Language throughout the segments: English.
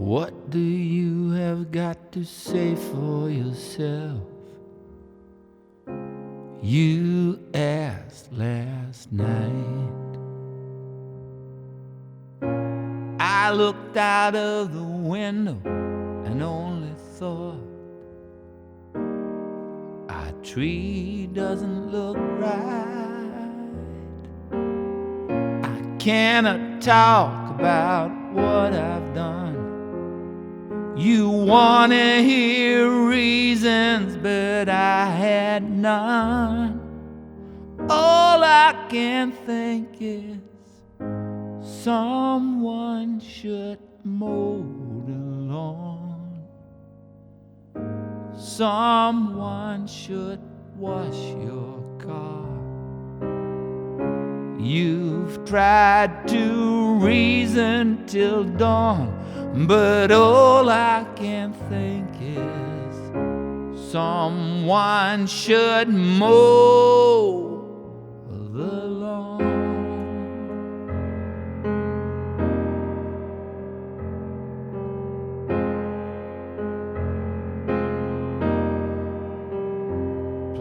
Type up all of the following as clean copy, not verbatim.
What do you have got to say for yourself? You asked last night. I looked out of the window and only thought, our tree doesn't look right. I cannot talk about what I've done. You wanna hear reasons, but I had none. All I can think is someone should mow the lawn. Someone should wash your car. You've tried to reason till dawn, but all I can think is someone should mow the lawn.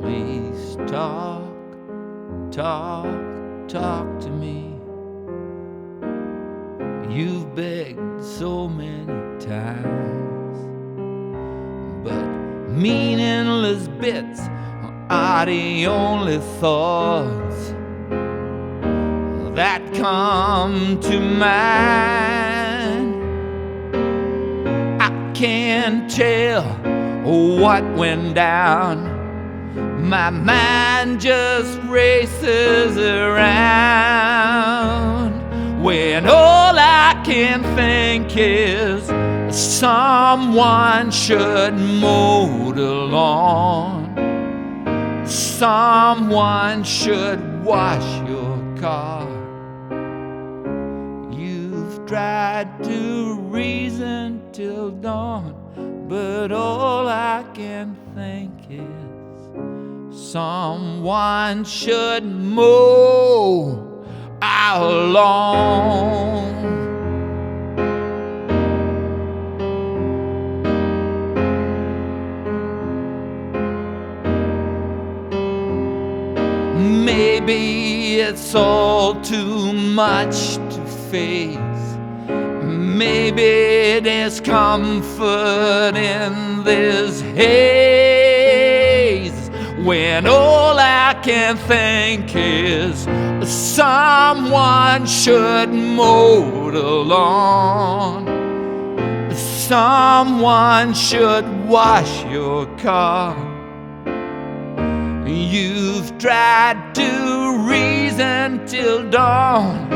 Please talk to me. You've begged so many times, but meaningless bits are the only thoughts that come to mind. I can't tell what went down. My mind just races around when all I can think is someone should mow the lawn. Someone should wash your car. You've tried to reason till dawn, but all I can think is someone should mow our lawn. Maybe it's all too much to face. Maybe there's comfort in this haze, when all I can think is someone should mow the lawn. Someone should wash your car. You've tried to reason till dawn.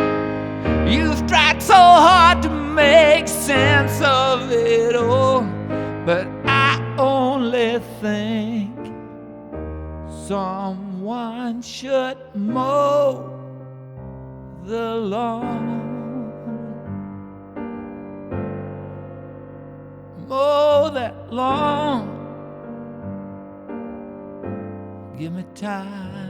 You've tried so hard to make sense of it all, but I only think someone should mow the lawn. Mow that lawn. Give me time.